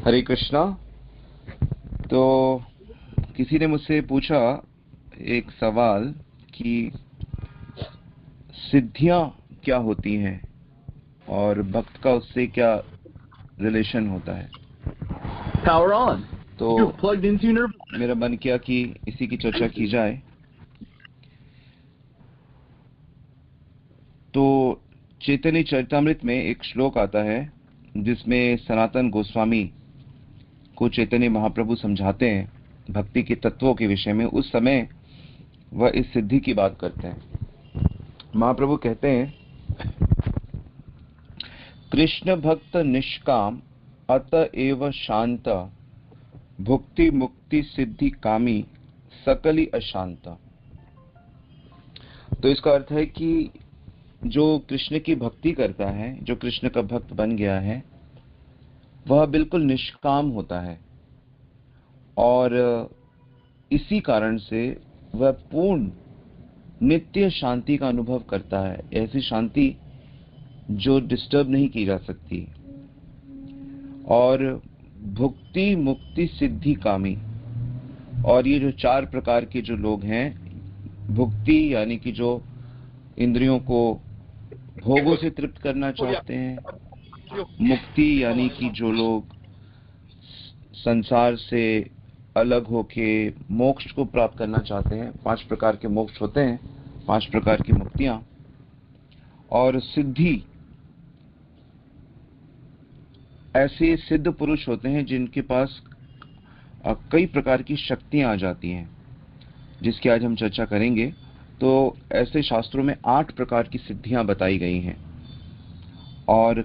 हरे कृष्णा। तो किसी ने मुझसे पूछा एक सवाल कि सिद्धियां क्या होती हैं और भक्त का उससे क्या रिलेशन होता है। Power on. तो You're plugged into your nervous. मेरा मन किया कि इसी की चर्चा की जाए। तो चैतन्य चरितामृत में एक श्लोक आता है जिसमें सनातन गोस्वामी को चैतन्य महाप्रभु समझाते हैं भक्ति के तत्वों के विषय में। उस समय वह इस सिद्धि की बात करते हैं। महाप्रभु कहते हैं, कृष्ण भक्त निष्काम अतएव शांत, भुक्ति मुक्ति सिद्धि कामी सकली अशांत। तो इसका अर्थ है कि जो कृष्ण की भक्ति करता है, जो कृष्ण का भक्त बन गया है, वह बिल्कुल निष्काम होता है और इसी कारण से वह पूर्ण नित्य शांति का अनुभव करता है। ऐसी शांति जो डिस्टर्ब नहीं की जा सकती। और भुक्ति मुक्ति सिद्धि कामी, और ये जो चार प्रकार के जो लोग हैं, भुक्ति यानी कि जो इंद्रियों को भोगों से तृप्त करना चाहते हैं, मुक्ति यानी कि जो लोग संसार से अलग होके मोक्ष को प्राप्त करना चाहते हैं। 5 प्रकार के मोक्ष होते हैं, 5 प्रकार की मुक्तियां। और सिद्धि, ऐसे सिद्ध पुरुष होते हैं जिनके पास कई प्रकार की शक्तियां आ जाती हैं, जिसकी आज हम चर्चा करेंगे। तो ऐसे शास्त्रों में 8 प्रकार की सिद्धियां बताई गई हैं। और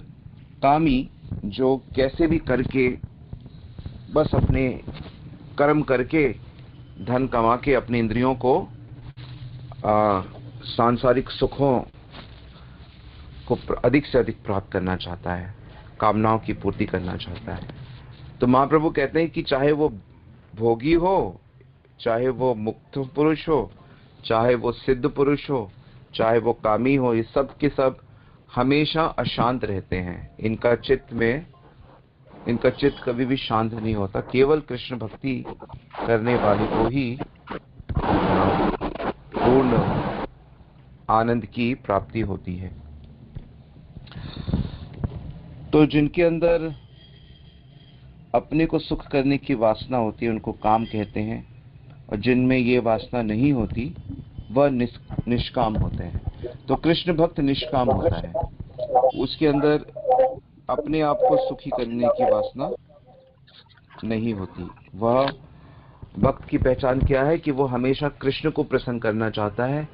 कामी, जो कैसे भी करके, बस अपने कर्म करके धन कमा के अपने इंद्रियों को सांसारिक सुखों को अधिक से अधिक प्राप्त करना चाहता है, कामनाओं की पूर्ति करना चाहता है। तो महाप्रभु कहते हैं कि चाहे वो भोगी हो, चाहे वो मुक्त पुरुष हो, चाहे वो सिद्ध पुरुष हो, चाहे वो कामी हो, ये सब के सब हमेशा अशांत रहते हैं। इनका चित्त कभी भी शांत नहीं होता। केवल कृष्ण भक्ति करने वाले को ही पूर्ण आनंद की प्राप्ति होती है। तो जिनके अंदर अपने को सुख करने की वासना होती है उनको काम कहते हैं, और जिनमें ये वासना नहीं होती वह निष्काम होते हैं। तो कृष्ण भक्त निष्काम होता है, उसके अंदर अपने आप को सुखी करने की वासना नहीं होती। वह भक्त की पहचान क्या है कि वो हमेशा कृष्ण को प्रसन्न करना चाहता है,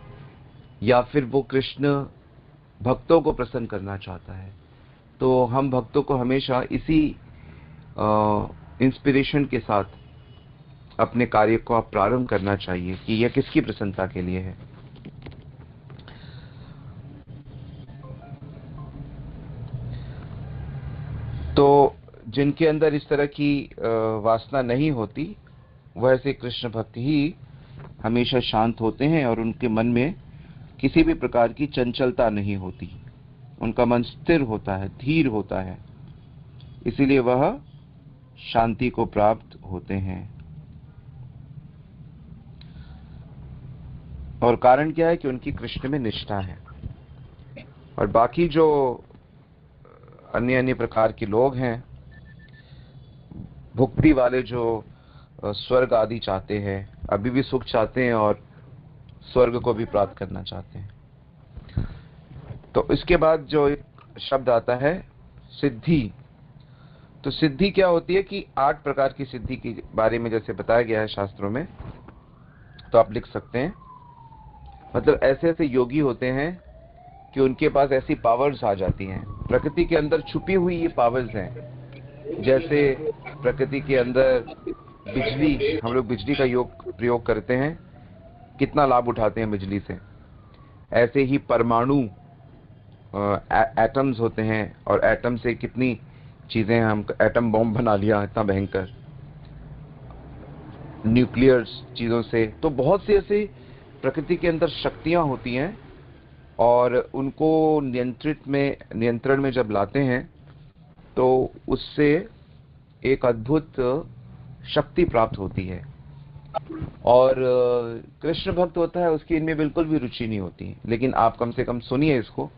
या फिर वो कृष्ण भक्तों को प्रसन्न करना चाहता है। तो हम भक्तों को हमेशा इसी इंस्पिरेशन के साथ अपने कार्य को आप प्रारंभ करना चाहिए कि यह किसकी प्रसन्नता के लिए है। तो जिनके अंदर इस तरह की वासना नहीं होती, वैसे कृष्ण भक्त ही हमेशा शांत होते हैं और उनके मन में किसी भी प्रकार की चंचलता नहीं होती। उनका मन स्थिर होता है, धीर होता है, इसीलिए वह शांति को प्राप्त होते हैं। और कारण क्या है कि उनकी कृष्ण में निष्ठा है। और बाकी जो अन्य अन्य प्रकार के लोग हैं, भुक्ति वाले, जो स्वर्ग आदि चाहते हैं, अभी भी सुख चाहते हैं और स्वर्ग को भी प्राप्त करना चाहते हैं। तो इसके बाद जो एक शब्द आता है सिद्धि। तो सिद्धि क्या होती है कि 8 प्रकार की सिद्धि के बारे में जैसे बताया गया है शास्त्रों में, तो आप लिख सकते हैं। मतलब ऐसे ऐसे योगी होते हैं कि उनके पास ऐसी पावर्स आ जाती हैं, प्रकृति के अंदर छुपी हुई ये पावर्स हैं। जैसे प्रकृति के अंदर बिजली, हम लोग बिजली का प्रयोग करते हैं, कितना लाभ उठाते हैं बिजली से। ऐसे ही परमाणु, एटम्स होते हैं, और एटम से कितनी चीजें, हम एटम बॉम्ब बना लिया इतना भयंकर, न्यूक्लियर चीजों से। तो बहुत सी ऐसी प्रकृति के अंदर शक्तियां होती हैं, और उनको नियंत्रण में जब लाते हैं तो उससे एक अद्भुत शक्ति प्राप्त होती है। और कृष्ण भक्त होता है उसकी इनमें बिल्कुल भी रुचि नहीं होती, लेकिन आप कम से कम सुनिए इसको,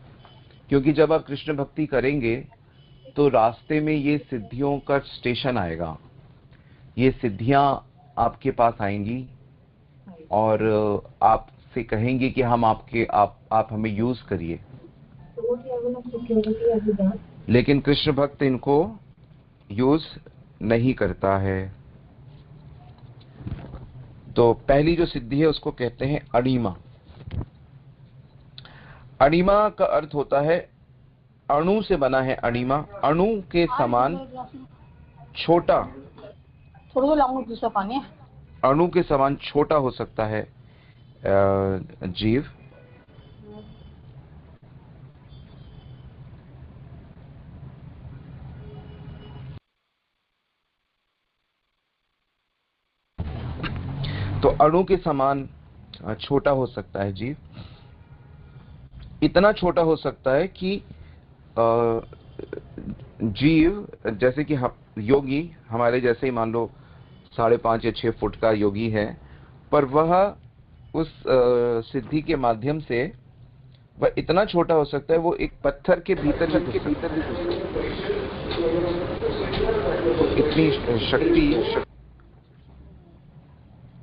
क्योंकि जब आप कृष्ण भक्ति करेंगे तो रास्ते में ये सिद्धियों का स्टेशन आएगा, ये सिद्धियां आपके पास आएंगी और आपसे कहेंगे कि हम आप हमें यूज करिए, लेकिन कृष्ण भक्त इनको यूज नहीं करता है। तो पहली जो सिद्धि है उसको कहते हैं अणिमा। अणिमा का अर्थ होता है, अणु से बना है अणिमा, अणु के समान छोटा, अणु के समान छोटा हो सकता है जीव। तो अणु के समान छोटा हो सकता है जीव, इतना छोटा हो सकता है कि जीव, जैसे कि योगी हमारे जैसे ही मान लो 5.5 या 6 फुट का योगी है, पर वह उस सिद्धि के माध्यम से वह इतना छोटा हो सकता है, वो एक पत्थर के भीतर भी इतनी शक्ति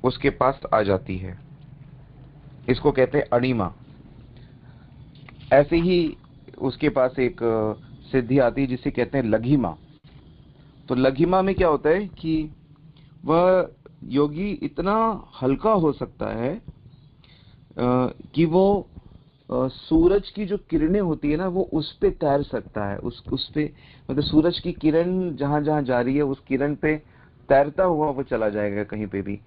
उसके पास आ जाती है। इसको कहते हैं अणिमा। ऐसे ही उसके पास एक सिद्धि आती है जिसे कहते हैं लघिमा। तो लघिमा में क्या होता है कि वह योगी इतना हल्का हो सकता है कि वो सूरज की जो किरणें होती है ना, वो उस पे तैर सकता है, उस पे, मतलब सूरज की किरण जहां जहां जा रही है उस किरण पे तैरता हुआ वो चला जाएगा कहीं पे भी।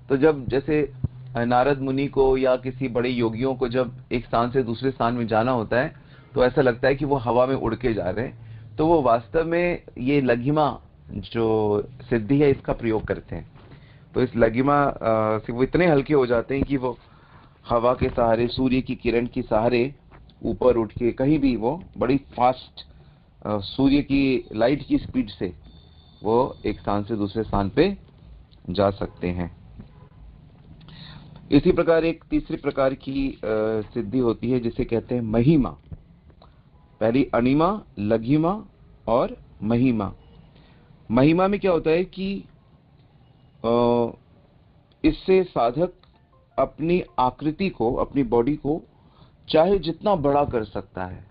तो जब जैसे नारद मुनि को या किसी बड़े योगियों को जब एक स्थान से दूसरे स्थान में जाना होता है तो ऐसा लगता है कि वो हवा में उड़ के जा रहे हैं, तो वो वास्तव में ये लघिमा जो सिद्धि है इसका प्रयोग करते हैं। तो इस लघिमा से वो इतने हल्के हो जाते हैं कि वो हवा के सहारे, सूर्य की किरण के सहारे ऊपर उठ के कहीं भी वो बड़ी फास्ट, सूर्य की लाइट की स्पीड से वो एक स्थान से दूसरे स्थान पे जा सकते हैं। इसी प्रकार एक तीसरी प्रकार की सिद्धि होती है जिसे कहते हैं महिमा। पहली अणिमा, लघिमा और महिमा। महिमा में क्या होता है कि इससे साधक अपनी आकृति को, अपनी बॉडी को चाहे जितना बड़ा कर सकता है,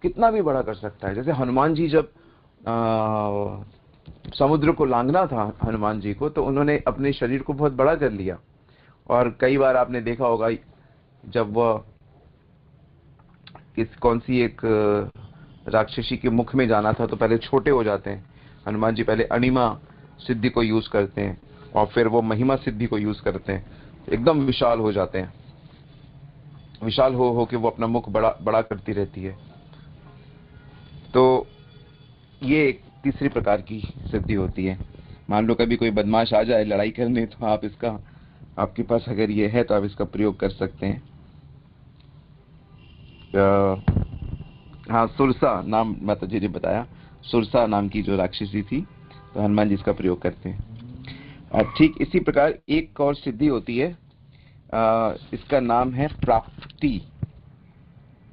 कितना भी बड़ा कर सकता है। जैसे हनुमान जी जब समुद्र को लांघना था हनुमान जी को, तो उन्होंने अपने शरीर को बहुत बड़ा कर लिया। और कई बार आपने देखा होगा जब वह कौन सी एक राक्षसी के मुख में जाना था तो पहले छोटे हो जाते हैं। हनुमान जी पहले अणिमा सिद्धि को यूज करते हैं और फिर वो महिमा सिद्धि को यूज करते हैं, एकदम विशाल हो जाते हैं। विशाल हो के वो अपना मुख बड़ा बड़ा करती रहती है। तो ये एक तीसरी प्रकार की सिद्धि होती है। मान लो कभी कोई बदमाश आ जाए लड़ाई करने, तो आप इसका, आपके पास अगर ये है तो आप इसका प्रयोग कर सकते हैं। हाँ, सुरसा नाम माता जी ने बताया, सुरसा नाम की जो राक्षसी थी, तो हनुमान जी इसका प्रयोग करते हैं। ठीक इसी प्रकार एक और सिद्धि होती है, इसका नाम है प्राप्ति,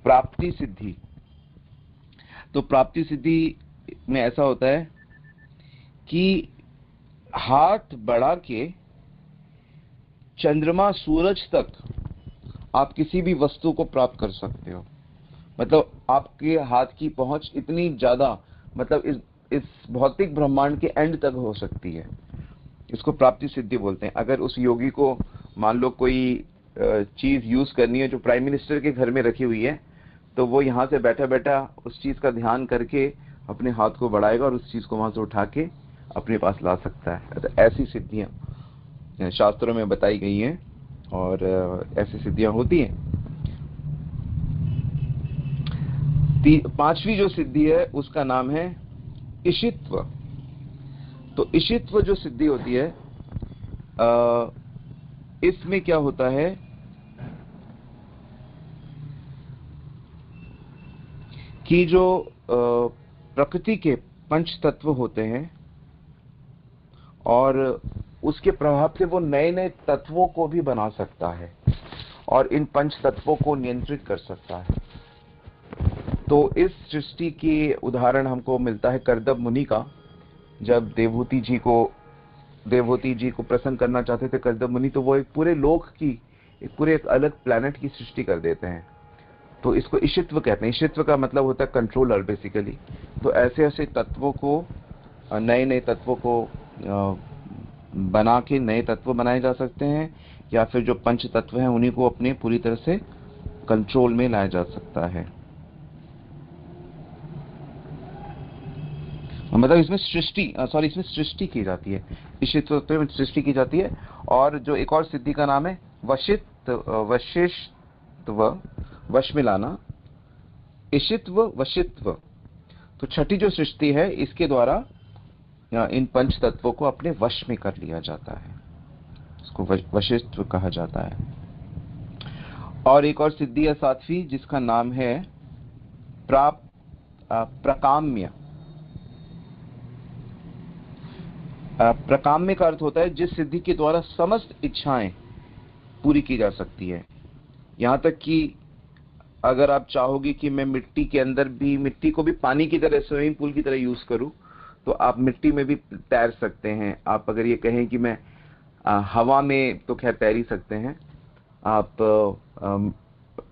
प्राप्ति सिद्धि। तो प्राप्ति सिद्धि में ऐसा होता है कि हाथ बढ़ा के चंद्रमा सूरज तक आप किसी भी वस्तु को प्राप्त कर सकते हो। मतलब आपके हाथ की पहुंच इतनी ज्यादा, मतलब इस भौतिक ब्रह्मांड के एंड तक हो सकती है। इसको प्राप्ति सिद्धि बोलते हैं। अगर उस योगी को मान लो कोई चीज यूज करनी है जो प्राइम मिनिस्टर के घर में रखी हुई है, तो वो यहाँ से बैठा बैठा उस चीज का ध्यान करके अपने हाथ को बढ़ाएगा और उस चीज को वहां से उठा के अपने पास ला सकता है। तो ऐसी सिद्धियां शास्त्रों में बताई गई हैं और ऐसी सिद्धियां होती हैं। पांचवी जो सिद्धि है उसका नाम है इशित्व। तो इशित्व जो सिद्धि होती है, इसमें क्या होता है कि जो प्रकृति के पंच तत्व होते हैं और उसके प्रभाव से वो नए नए तत्वों को भी बना सकता है और इन पंच तत्वों को नियंत्रित कर सकता है। तो इस सृष्टि के उदाहरण हमको मिलता है करदम मुनि का। जब देवहूति जी को प्रसन्न करना चाहते थे करदम मुनि, तो वो एक पूरे लोक की, एक अलग प्लैनेट की सृष्टि कर देते हैं। तो इसको ईशित्व कहते हैं। ईशित्व का मतलब होता है कंट्रोलर बेसिकली। तो ऐसे ऐसे तत्वों को, नए नए तत्वों को बना के नए तत्व बनाए जा सकते हैं, या फिर जो पंच तत्व हैं उन्हीं को अपने पूरी तरह से कंट्रोल में लाया जा सकता है। मतलब इसमें सृष्टि की जाती है, ईशित्व में सृष्टि की जाती है। और जो एक और सिद्धि का नाम है वशिष्ठत्व, वश में लाना, ईशित्व वशित्व। तो छठी जो सृष्टि है, इसके द्वारा इन पंच तत्वों को अपने वश में कर लिया जाता है, इसको वशिष्ठत्व कहा जाता है। और एक और सिद्धि है सातवीं, जिसका नाम है प्रकाम्य। प्रकाम्य का अर्थ होता है जिस सिद्धि के द्वारा समस्त इच्छाएं पूरी की जा सकती है। यहां तक कि अगर आप चाहोगे कि मैं मिट्टी को भी पानी की तरह, स्विमिंग पूल की तरह यूज करूं, तो आप मिट्टी में भी तैर सकते हैं। आप अगर ये कहें कि मैं हवा में, तो खैर तैर ही सकते हैं। आप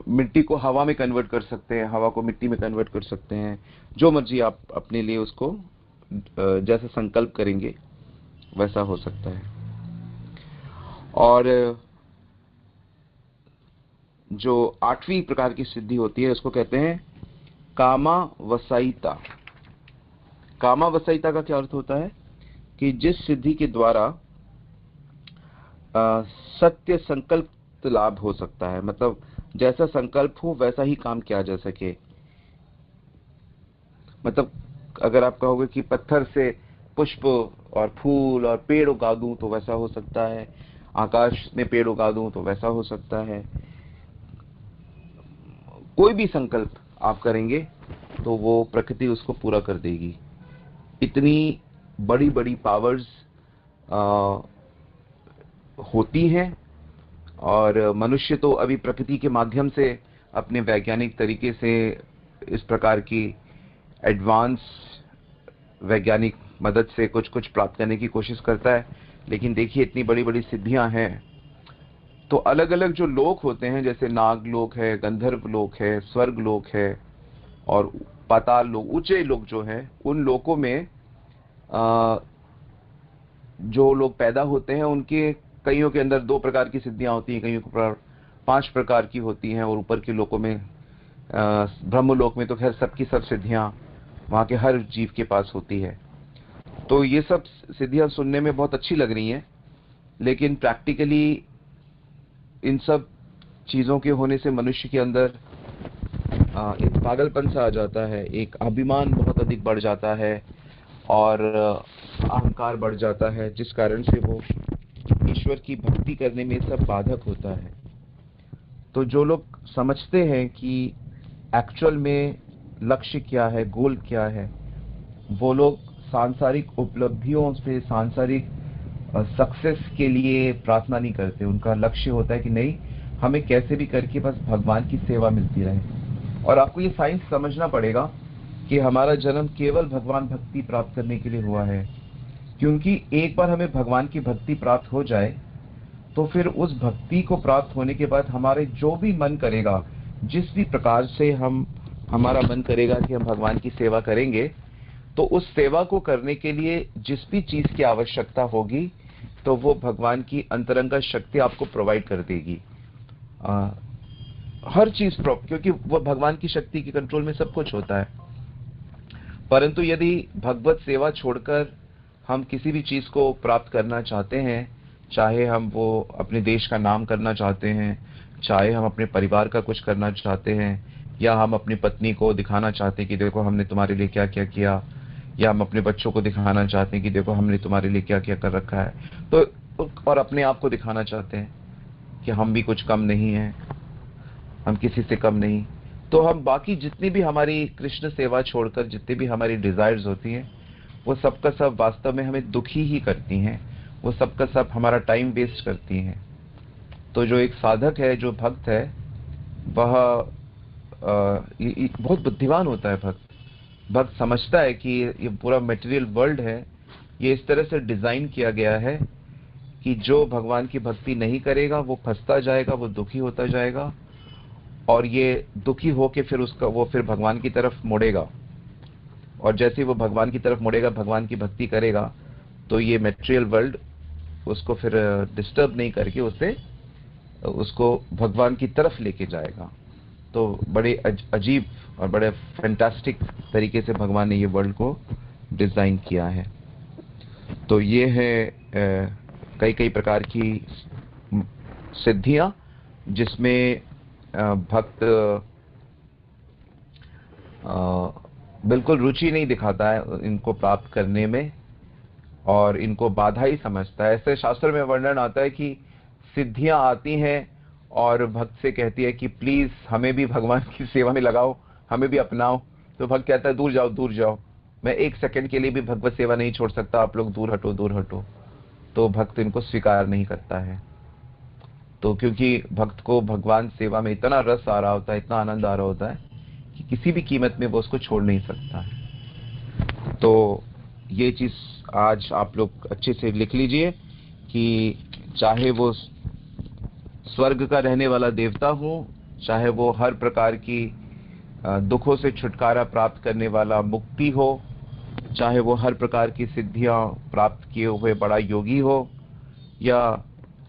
मिट्टी को हवा में कन्वर्ट कर सकते हैं, हवा को मिट्टी में कन्वर्ट कर सकते हैं। जो मर्जी आप अपने लिए उसको जैसा संकल्प करेंगे वैसा हो सकता है। और जो आठवीं प्रकार की सिद्धि होती है, उसको कहते हैं कामावसायिता। कामावसायिता का क्या अर्थ होता है कि जिस सिद्धि के द्वारा सत्य संकल्प लाभ हो सकता है, मतलब जैसा संकल्प हो वैसा ही काम किया जा सके। मतलब अगर आप कहोगे कि पत्थर से पुष्प और फूल और पेड़ उगा दूं तो वैसा हो सकता है, आकाश में पेड़ उगा दूं तो वैसा हो सकता है। कोई भी संकल्प आप करेंगे तो वो प्रकृति उसको पूरा कर देगी। इतनी बड़ी बड़ी पावर्स होती हैं, और मनुष्य तो अभी प्रकृति के माध्यम से अपने वैज्ञानिक तरीके से इस प्रकार की एडवांस वैज्ञानिक मदद से कुछ कुछ प्राप्त करने की कोशिश करता है। लेकिन देखिए इतनी बड़ी बड़ी सिद्धियां हैं। तो अलग अलग जो लोक होते हैं, जैसे नाग लोक है, गंधर्व लोक है, स्वर्ग लोक है, और पाताल लोक, ऊंचे लोक जो है, उन लोकों में जो लोग पैदा होते हैं उनके कईयों के अंदर 2 प्रकार की सिद्धियां होती हैं, कईयों के 5 प्रकार की होती हैं। और ऊपर के लोकों में, ब्रह्मलोक में तो खैर सबकी सब सिद्धियां वहां के हर जीव के पास होती है। तो ये सब सिद्धियां सुनने में बहुत अच्छी लग रही हैं, लेकिन प्रैक्टिकली इन सब चीजों के होने से मनुष्य के अंदर एक पागलपन सा आ जाता है, एक अभिमान बहुत अधिक बढ़ जाता है, और अहंकार बढ़ जाता है, जिस कारण से वो ईश्वर की भक्ति करने में सब बाधक होता है। तो जो लोग समझते हैं कि एक्चुअल में लक्ष्य क्या है, गोल क्या है, वो लोग सांसारिक उपलब्धियों से, सांसारिक सक्सेस के लिए प्रार्थना नहीं करते। उनका लक्ष्य होता है कि नहीं, हमें कैसे भी करके बस भगवान की सेवा मिलती रहे। और आपको ये साइंस समझना पड़ेगा कि हमारा जन्म केवल भगवान भक्ति प्राप्त करने के लिए हुआ है। क्योंकि एक बार हमें भगवान की भक्ति प्राप्त हो जाए, तो फिर उस भक्ति को प्राप्त होने के बाद हमारे जो भी मन करेगा, जिस भी प्रकार से हमारा मन करेगा कि हम भगवान की सेवा करेंगे, तो उस सेवा को करने के लिए जिस भी चीज की आवश्यकता होगी, तो वो भगवान की अंतरंग शक्ति आपको प्रोवाइड कर देगी। हर चीज, क्योंकि वो भगवान की शक्ति के कंट्रोल में सब कुछ होता है। परंतु यदि भगवत सेवा छोड़कर हम किसी भी चीज को प्राप्त करना चाहते हैं, चाहे हम वो अपने देश का नाम करना चाहते हैं, चाहे हम अपने परिवार का कुछ करना चाहते हैं, या हम अपनी पत्नी को दिखाना चाहते हैं कि देखो हमने तुम्हारे लिए क्या क्या किया, या हम अपने बच्चों को दिखाना चाहते हैं कि देखो हमने तुम्हारे लिए क्या क्या कर रखा है, तो और अपने आप को दिखाना चाहते हैं कि हम भी कुछ कम नहीं हैं, हम किसी से कम नहीं। तो हम बाकी जितनी भी हमारी कृष्ण सेवा छोड़कर जितनी भी हमारी डिजायर्स होती हैं, वो सब का सब वास्तव में हमें दुखी ही करती हैं, वो सब का सब हमारा टाइम वेस्ट करती हैं। तो जो एक साधक है, जो भक्त है, वह बहुत बुद्धिमान होता है। भक्त समझता है कि ये पूरा मटेरियल वर्ल्ड है, ये इस तरह से डिजाइन किया गया है कि जो भगवान की भक्ति नहीं करेगा वो फंसता जाएगा, वो दुखी होता जाएगा, और ये दुखी होके फिर वो फिर भगवान की तरफ मुड़ेगा। और जैसे ही वो भगवान की तरफ मुड़ेगा, भगवान की भक्ति करेगा, तो ये मटेरियल वर्ल्ड उसको फिर डिस्टर्ब नहीं करके उसको भगवान की तरफ लेके जाएगा। तो बड़े अजीब और बड़े फैंटास्टिक तरीके से भगवान ने ये वर्ल्ड को डिजाइन किया है। तो ये है कई कई प्रकार की सिद्धियां जिसमें भक्त बिल्कुल रुचि नहीं दिखाता है इनको प्राप्त करने में, और इनको बाधा ही समझता है। ऐसे शास्त्र में वर्णन आता है कि सिद्धियां आती हैं और भक्त से कहती है कि प्लीज हमें भी भगवान की सेवा में लगाओ, हमें भी अपनाओ। तो भक्त कहता है दूर जाओ, दूर जाओ, मैं एक सेकंड के लिए भी भगवत सेवा नहीं छोड़ सकता, आप लोग दूर हटो, दूर हटो। तो भक्त इनको स्वीकार नहीं करता है। तो क्योंकि भक्त को भगवान सेवा में इतना रस आ रहा होता है, इतना आनंद आ रहा होता है कि किसी भी कीमत में वो उसको छोड़ नहीं सकता है। तो ये चीज आज आप लोग अच्छे से लिख लीजिए कि चाहे वो स्वर्ग का रहने वाला देवता हो, चाहे वो हर प्रकार की दुखों से छुटकारा प्राप्त करने वाला मुक्ति हो, चाहे वो हर प्रकार की सिद्धियां प्राप्त किए हुए बड़ा योगी हो, या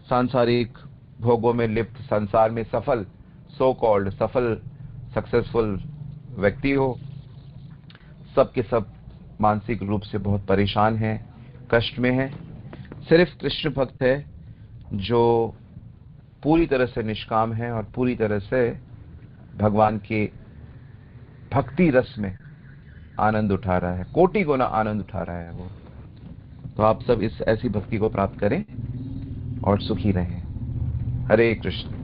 सांसारिक भोगों में लिप्त संसार में सफल सो कॉल्ड सफल सक्सेसफुल व्यक्ति हो, सब के सब मानसिक रूप से बहुत परेशान हैं, कष्ट में हैं। सिर्फ कृष्ण भक्त है जो पूरी तरह से निष्काम है और पूरी तरह से भगवान के भक्ति रस में आनंद उठा रहा है, कोटि गुना आनंद उठा रहा है वो। तो आप सब इस ऐसी भक्ति को प्राप्त करें और सुखी रहें। हरे कृष्ण।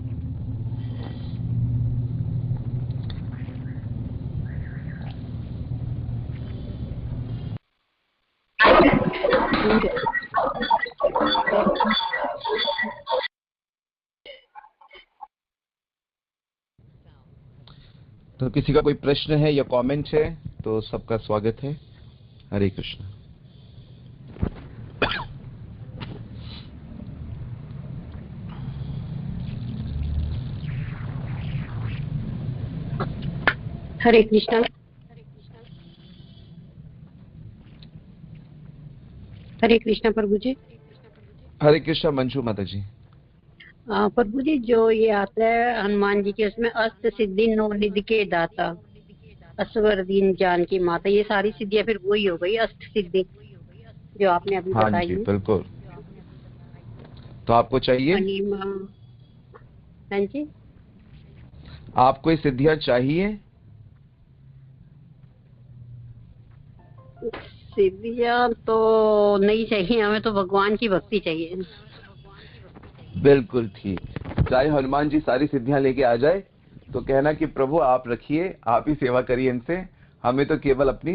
तो किसी का कोई प्रश्न है या कमेंट है तो सबका स्वागत है। हरे कृष्ण। हरे कृष्णा। हरे कृष्णा प्रभु जी। हरे कृष्णा मंजू माता जी। प्रभु जी, जो ये आता है हनुमान जी के, उसमें अष्ट सिद्धि नौ निधि के दाता, असवर दीन जानकी माता, ये सारी सिद्धियां फिर वही हो गई अष्ट सिद्धि जो आपने अभी हाँ बताई। जी बिल्कुल। तो आपको चाहिए? हाँ जी। आपको ये सिद्धियां चाहिए? सिद्धियां तो नहीं चाहिए हमें, तो भगवान की भक्ति चाहिए। बिल्कुल ठीक। चाहे हनुमान जी सारी सिद्धियां लेके आ जाए तो कहना कि प्रभु आप रखिए, आप ही सेवा करिए इनसे, हमें तो केवल अपनी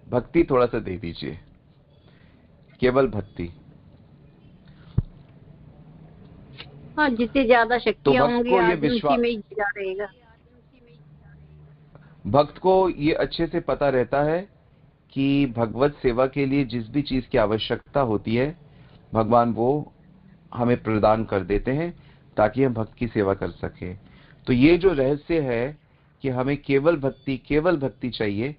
भक्ति थोड़ा सा दे दीजिए, केवल भक्ति। हाँ, जितनी ज्यादा शक्तियां तो होंगी आदमी उसी में ही जा रहेगा। भक्त को ये अच्छे से पता रहता है कि भगवत सेवा के लिए जिस भी चीज की आवश्यकता होती है भगवान वो हमें प्रदान कर देते हैं ताकि हम भक्त की सेवा कर सके। तो ये जो रहस्य है कि हमें केवल भक्ति चाहिए,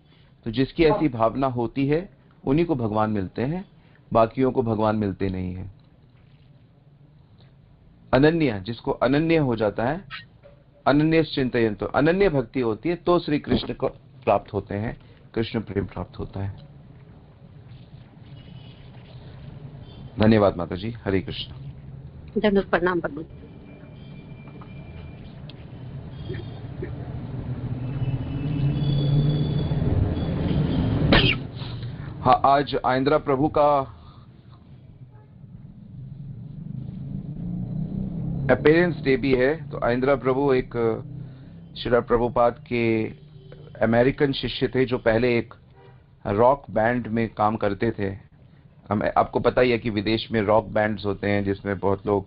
तो जिसकी ऐसी भावना होती है उन्हीं को भगवान मिलते हैं, बाकियों को भगवान मिलते नहीं है। अनन्य, जिसको अनन्य हो जाता है, अनन्य चिंतन, तो अनन्य भक्ति होती है तो श्री कृष्ण को प्राप्त होते हैं, कृष्ण प्रेम प्राप्त होता है। धन्यवाद माता जी। हरे कृष्ण। धन्यवाद। प्रणाम प्रभु। हाँ, आज आइंद्रा प्रभु का अपीयरेंस डे भी है। तो आइंद्रा प्रभु एक श्रील प्रभुपाद के अमेरिकन शिष्य थे जो पहले एक रॉक बैंड में काम करते थे। आपको पता ही है कि विदेश में रॉक बैंड्स होते हैं जिसमें बहुत लोग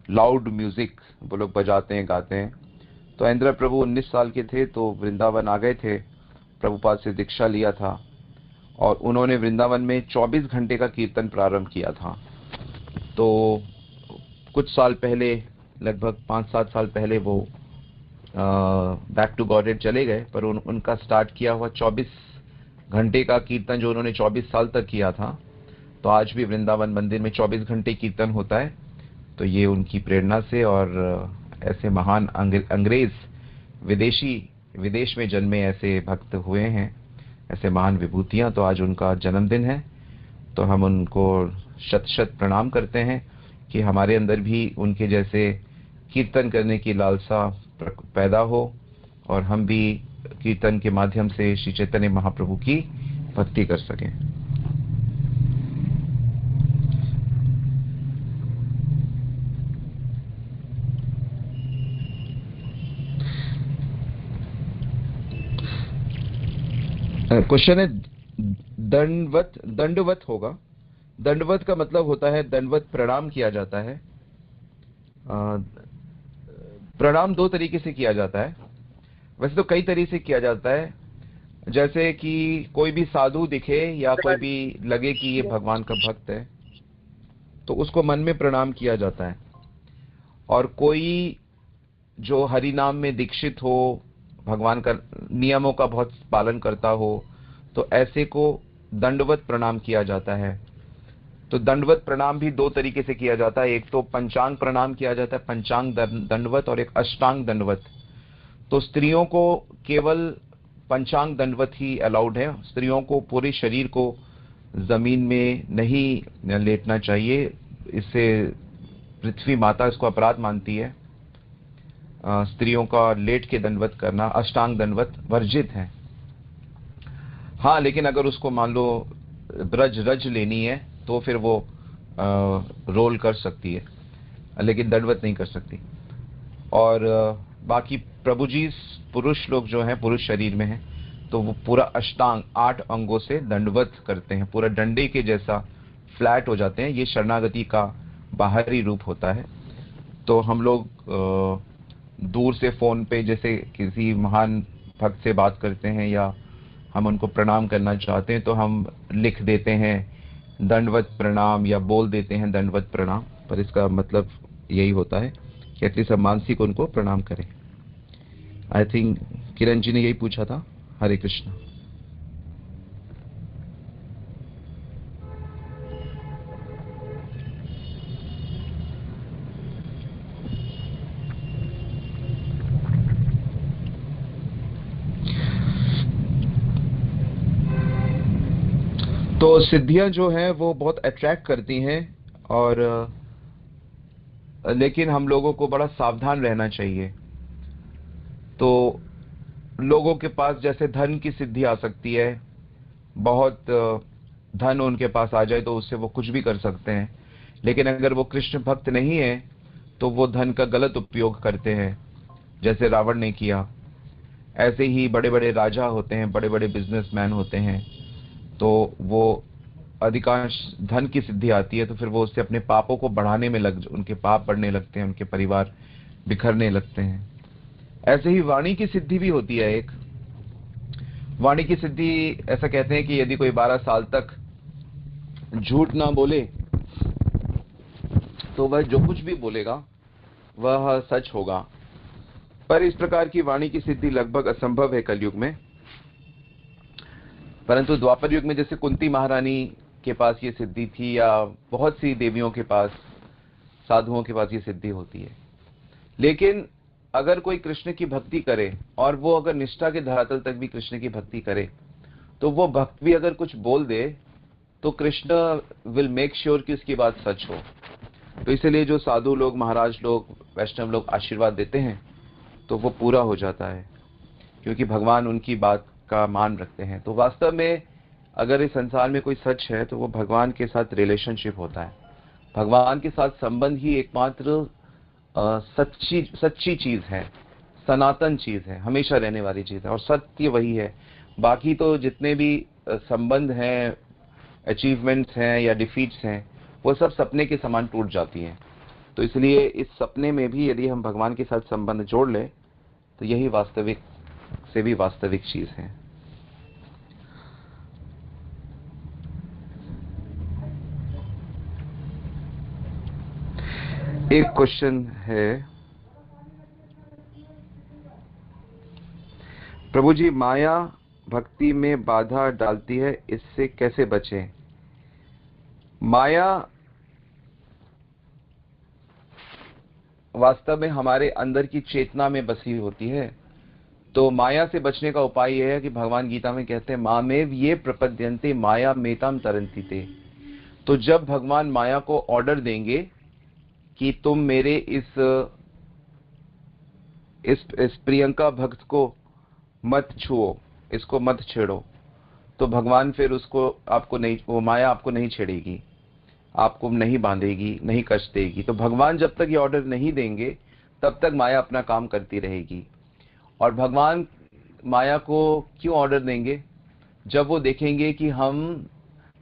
लाउड म्यूजिक वो लोग बजाते हैं, गाते हैं। तो इंदिरा प्रभु 19 साल के थे तो वृंदावन आ गए थे, प्रभुपाद से दीक्षा लिया था और उन्होंने वृंदावन में 24 घंटे का कीर्तन प्रारंभ किया था। तो कुछ साल पहले, लगभग 5-7 साल पहले वो बैक टू गॉडेड चले गए, पर उनका स्टार्ट किया हुआ 24 घंटे का कीर्तन जो उन्होंने 24 साल तक किया था, तो आज भी वृंदावन मंदिर में 24 घंटे कीर्तन होता है। तो ये उनकी प्रेरणा से, और ऐसे महान अंग्रेज विदेश में जन्मे ऐसे भक्त हुए हैं, ऐसे महान विभूतियां, तो आज उनका जन्मदिन है। तो हम उनको शत शत प्रणाम करते हैं कि हमारे अंदर भी उनके जैसे कीर्तन करने की लालसा पैदा हो और हम भी कीर्तन के माध्यम से श्री चैतन्य महाप्रभु की भक्ति कर सकें। क्वेश्चन है दंडवत होगा। दंडवत का मतलब होता है दंडवत प्रणाम किया जाता है। प्रणाम 2 तरीके से किया जाता है, वैसे तो कई तरीके से किया जाता है। जैसे कि कोई भी साधु दिखे या कोई भी लगे कि ये भगवान का भक्त है तो उसको मन में प्रणाम किया जाता है। और कोई जो हरि नाम में दीक्षित हो, भगवान का नियमों का बहुत पालन करता हो, तो ऐसे को दंडवत प्रणाम किया जाता है। तो दंडवत प्रणाम भी 2 तरीके से किया जाता है। एक तो पंचांग प्रणाम किया जाता है, पंचांग दंडवत, और एक अष्टांग दंडवत। तो स्त्रियों को केवल पंचांग दंडवत ही अलाउड है। स्त्रियों को पूरे शरीर को जमीन में नहीं लेटना चाहिए, इससे पृथ्वी माता इसको अपराध मानती है। स्त्रियों का लेट के दंडवत करना, अष्टांग दंडवत वर्जित है। हाँ, लेकिन अगर उसको मान लो रज लेनी है तो फिर वो रोल कर सकती है, लेकिन दंडवत नहीं कर सकती। और बाकी प्रभु जी पुरुष लोग जो हैं, पुरुष शरीर में हैं, तो वो पूरा अष्टांग 8 अंगों से दंडवत करते हैं, पूरा डंडे के जैसा फ्लैट हो जाते हैं। ये शरणागति का बाहरी रूप होता है। तो हम लोग दूर से फोन पे जैसे किसी महान भक्त से बात करते हैं या हम उनको प्रणाम करना चाहते हैं तो हम लिख देते हैं दंडवत प्रणाम या बोल देते हैं दंडवत प्रणाम, पर इसका मतलब यही होता है कि एटलीस्ट हम मानसिक उनको प्रणाम करें। आई थिंक किरण जी ने यही पूछा था। हरे कृष्ण। तो सिद्धियां जो हैं वो बहुत अट्रैक्ट करती हैं, और लेकिन हम लोगों को बड़ा सावधान रहना चाहिए। तो लोगों के पास जैसे धन की सिद्धि आ सकती है, बहुत धन उनके पास आ जाए तो उससे वो कुछ भी कर सकते हैं, लेकिन अगर वो कृष्ण भक्त नहीं है तो वो धन का गलत उपयोग करते हैं, जैसे रावण ने किया। ऐसे ही बड़े बड़े राजा होते हैं, बड़े बड़े बिजनेसमैन होते हैं, तो वो अधिकांश धन की सिद्धि आती है तो फिर वो उससे अपने पापों को बढ़ाने में उनके पाप बढ़ने लगते हैं, उनके परिवार बिखरने लगते हैं। ऐसे ही वाणी की सिद्धि भी होती है। एक वाणी की सिद्धि, ऐसा कहते हैं कि यदि कोई 12 साल तक झूठ ना बोले तो वह जो कुछ भी बोलेगा वह सच होगा। पर इस प्रकार की वाणी की सिद्धि लगभग असंभव है कलयुग में। परंतु द्वापर युग में जैसे कुंती महारानी के पास ये सिद्धि थी, या बहुत सी देवियों के पास, साधुओं के पास ये सिद्धि होती है। लेकिन अगर कोई कृष्ण की भक्ति करे और वो अगर निष्ठा के धरातल तक भी कृष्ण की भक्ति करे, तो वो भक्त भी अगर कुछ बोल दे तो कृष्ण विल मेक श्योर कि उसकी बात सच हो। तो इसलिए जो साधु लोग, महाराज लोग, वैष्णव लोग आशीर्वाद देते हैं तो वो पूरा हो जाता है, क्योंकि भगवान उनकी बात का मान रखते हैं। तो वास्तव में अगर इस संसार में कोई सच है तो वो भगवान के साथ रिलेशनशिप होता है। भगवान के साथ संबंध ही एकमात्र सच्ची चीज है, सनातन चीज है, हमेशा रहने वाली चीज है, और सत्य वही है। बाकी तो जितने भी संबंध हैं, अचीवमेंट्स हैं या डिफीट्स हैं, वो सब सपने के समान टूट जाती हैं। तो इसलिए इस सपने में भी यदि हम भगवान के साथ संबंध जोड़ लें तो यही वास्तविक से भी वास्तविक चीज है। एक क्वेश्चन है, प्रभु जी, माया भक्ति में बाधा डालती है, इससे कैसे बचें? माया वास्तव में हमारे अंदर की चेतना में बसी होती है। तो माया से बचने का उपाय यह है कि भगवान गीता में कहते हैं मामेव ये प्रपद्यन्ते माया मेताम तरन्ति ते। तो जब भगवान माया को ऑर्डर देंगे कि तुम मेरे इस प्रियंका भक्त को मत छुओ, इसको मत छेड़ो, तो भगवान फिर उसको आपको नहीं, वो माया आपको नहीं छेड़ेगी, आपको नहीं बांधेगी, नहीं कष्ट देगी। तो भगवान जब तक ये ऑर्डर नहीं देंगे तब तक माया अपना काम करती रहेगी। और भगवान माया को क्यों ऑर्डर देंगे? जब वो देखेंगे कि हम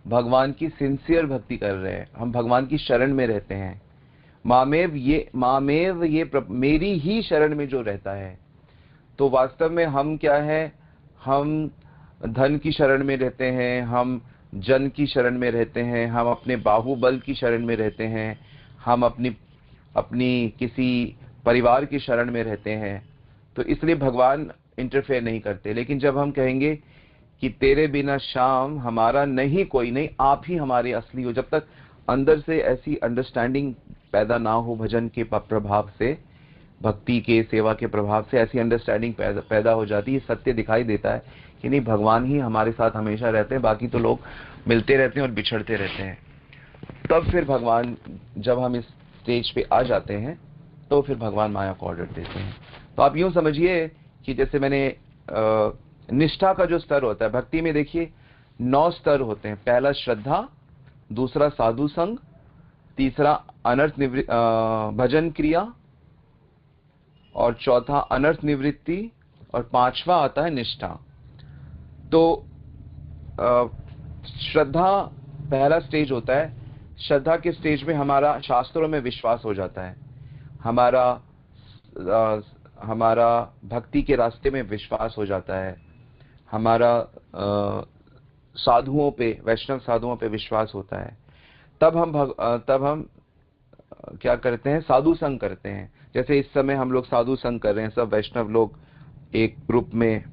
भगवान की सिंसियर भक्ति कर रहे हैं, हम भगवान की शरण में रहते हैं। मामेव ये मेरी ही शरण में जो रहता है। तो वास्तव में हम क्या है, हम धन की शरण में रहते हैं, हम जन की शरण में रहते हैं, हम अपने बाहुबल की शरण में रहते हैं, हम अपनी किसी परिवार की शरण में रहते हैं। तो इसलिए भगवान इंटरफेयर नहीं करते। लेकिन जब हम कहेंगे कि तेरे बिना श्याम हमारा नहीं कोई नहीं, आप ही हमारे असली हो, जब तक अंदर से ऐसी अंडरस्टैंडिंग पैदा ना हो भजन के प्रभाव से, भक्ति के सेवा के प्रभाव से ऐसी अंडरस्टैंडिंग पैदा हो जाती है, सत्य दिखाई देता है कि नहीं भगवान ही हमारे साथ हमेशा रहते हैं, बाकी तो लोग मिलते रहते हैं और बिछड़ते रहते हैं। तब फिर भगवान, जब हम इस स्टेज पे आ जाते हैं तो फिर भगवान माया को ऑर्डर देते हैं। तो आप यूं समझिए कि जैसे मैंने निष्ठा का जो स्तर होता है भक्ति में, देखिए 9 स्तर होते हैं। पहला श्रद्धा, दूसरा साधु संग, तीसरा अनर्थ भजन क्रिया, और चौथा अनर्थ निवृत्ति, और 5वां आता है निष्ठा। तो श्रद्धा पहला स्टेज होता है। श्रद्धा के स्टेज में हमारा शास्त्रों में विश्वास हो जाता है, हमारा भक्ति के रास्ते में विश्वास हो जाता है, हमारा साधुओं पे, वैष्णव साधुओं पे विश्वास होता है। तब हम क्या करते हैं, साधु संग करते हैं। जैसे इस समय हम लोग साधु संग कर रहे हैं, सब वैष्णव लोग एक ग्रुप में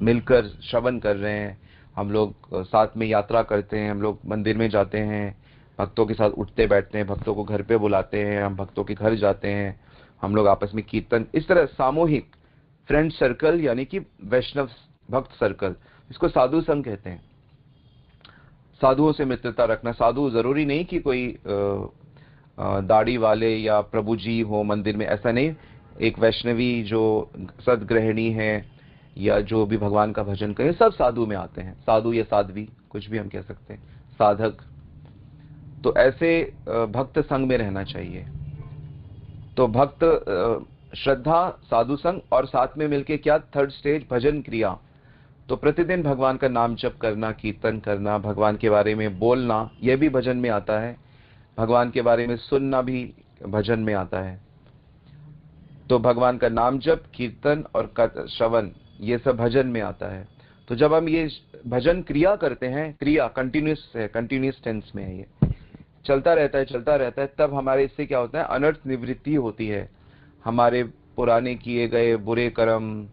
मिलकर श्रवण कर रहे हैं, हम लोग साथ में यात्रा करते हैं, हम लोग मंदिर में जाते हैं, भक्तों के साथ उठते बैठते हैं, भक्तों को घर पे बुलाते हैं, हम भक्तों के घर जाते हैं, हम लोग आपस में कीर्तन, इस तरह सामूहिक फ्रेंड सर्कल यानी कि वैष्णव भक्त सर्कल, इसको साधु संग कहते हैं। साधुओं से मित्रता रखना। साधु जरूरी नहीं कि कोई दाढ़ी वाले या प्रभु जी हो मंदिर में, ऐसा नहीं। एक वैष्णवी जो सदगृहिणी है या जो भी भगवान का भजन करे, सब साधु में आते हैं। साधु या साध्वी कुछ भी हम कह सकते हैं, साधक। तो ऐसे भक्त संग में रहना चाहिए। तो भक्त श्रद्धा, साधु संग, और साथ में मिलके क्या, थर्ड स्टेज भजन क्रिया। तो प्रतिदिन भगवान का नाम जप करना, कीर्तन करना, भगवान के बारे में बोलना, यह भी भजन में आता है। भगवान के बारे में सुनना भी भजन में आता है। तो भगवान का नाम जप, कीर्तन और श्रवण, ये सब भजन में आता है। तो जब हम ये भजन क्रिया करते हैं, क्रिया कंटिन्यूस है, कंटिन्यूस टेंस में है, ये चलता रहता है, तब हमारे इससे क्या होता है, अनर्थ निवृत्ति होती है। हमारे पुराने किए गए बुरे कर्म,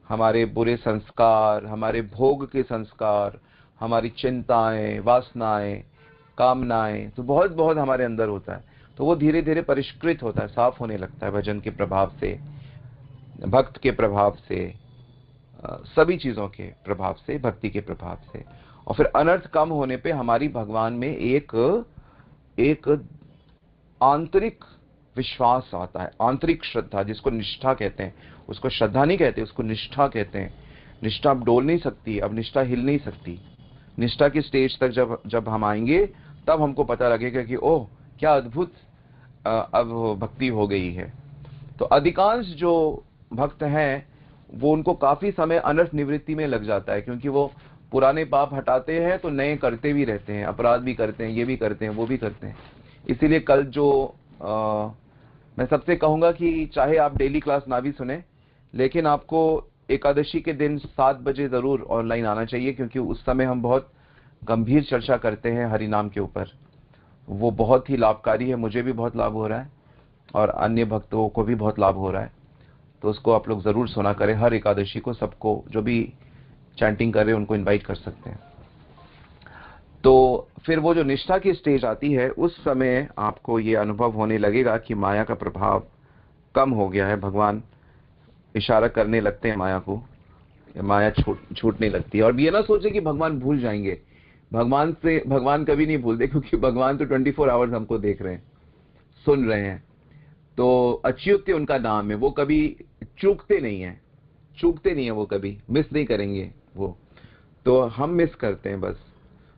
हमारे बुरे संस्कार, हमारे भोग के संस्कार, हमारी चिंताएं, वासनाएं, कामनाएं, तो बहुत बहुत हमारे अंदर होता है। तो वो धीरे धीरे परिष्कृत होता है, साफ होने लगता है भजन के प्रभाव से, भक्त के प्रभाव से, सभी चीजों के प्रभाव से, भक्ति के प्रभाव से। और फिर अनर्थ कम होने पे हमारी भगवान में एक आंतरिक विश्वास आता है, आंतरिक श्रद्धा, जिसको निष्ठा कहते हैं। उसको श्रद्धा नहीं कहते, उसको निष्ठा कहते हैं। निष्ठा अब डोल नहीं सकती, अब निष्ठा हिल नहीं सकती। निष्ठा की स्टेज तक जब हम आएंगे तब हमको पता लगेगा कि ओह क्या अद्भुत अब भक्ति हो गई है। तो अधिकांश जो भक्त हैं वो, उनको काफी समय अनर्थ निवृत्ति में लग जाता है, क्योंकि वो पुराने पाप हटाते हैं तो नए करते भी रहते हैं, अपराध भी करते हैं, ये भी करते हैं, वो भी करते हैं। इसीलिए कल जो मैं सबसे कहूंगा कि चाहे आप डेली क्लास ना भी सुने, लेकिन आपको एकादशी के दिन 7 बजे जरूर ऑनलाइन आना चाहिए, क्योंकि उस समय हम बहुत गंभीर चर्चा करते हैं हरि नाम के ऊपर। वो बहुत ही लाभकारी है, मुझे भी बहुत लाभ हो रहा है और अन्य भक्तों को भी बहुत लाभ हो रहा है। तो उसको आप लोग जरूर सुना करें हर एकादशी को। सबको जो भी चैंटिंग कर रहे हैं उनको इनवाइट कर सकते हैं। तो फिर वो जो निष्ठा की स्टेज आती है, उस समय आपको ये अनुभव होने लगेगा कि माया का प्रभाव कम हो गया है। भगवान इशारा करने लगते हैं माया को, माया छूटने लगती है। और ये ना सोचे कि भगवान भूल जाएंगे, भगवान कभी नहीं भूलते, क्योंकि भगवान तो 24 आवर्स हमको देख रहे हैं, सुन रहे हैं। तो अच्युत उनका नाम है, वो कभी चूकते नहीं है, वो कभी मिस नहीं करेंगे वो। तो हम मिस करते हैं बस।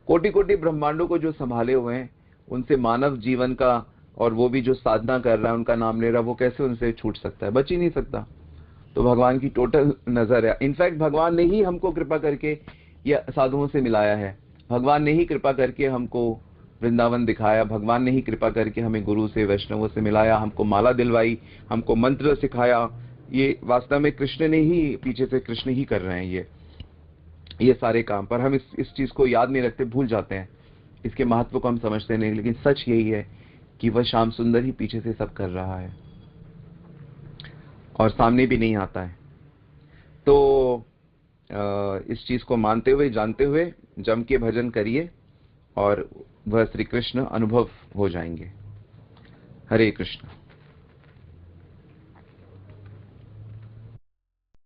कोटि कोटि ब्रह्मांडों को जो संभाले हुए हैं, उनसे मानव जीवन का, और वो भी जो साधना कर रहा है, उनका नाम ले रहा है, वो कैसे उनसे छूट सकता है? बच ही नहीं सकता। तो भगवान की टोटल नजर है। इनफैक्ट भगवान ने ही हमको कृपा करके ये साधुओं से मिलाया है, भगवान ने ही कृपा करके हमको वृंदावन दिखाया, भगवान ने ही कृपा करके हमें गुरु से, वैष्णवों से मिलाया, हमको माला दिलवाई, हमको मंत्र सिखाया। ये वास्तव में कृष्ण ने ही, पीछे से कृष्ण ही कर रहे हैं ये सारे काम। पर हम इस चीज को याद नहीं रखते, भूल जाते हैं, इसके महत्व को हम समझते नहीं। लेकिन सच यही है कि वह श्याम सुंदर ही पीछे से सब कर रहा है और सामने भी नहीं आता है। तो इस चीज को मानते हुए, जानते हुए जम के भजन करिए और वह श्री कृष्ण अनुभव हो जाएंगे। हरे कृष्ण।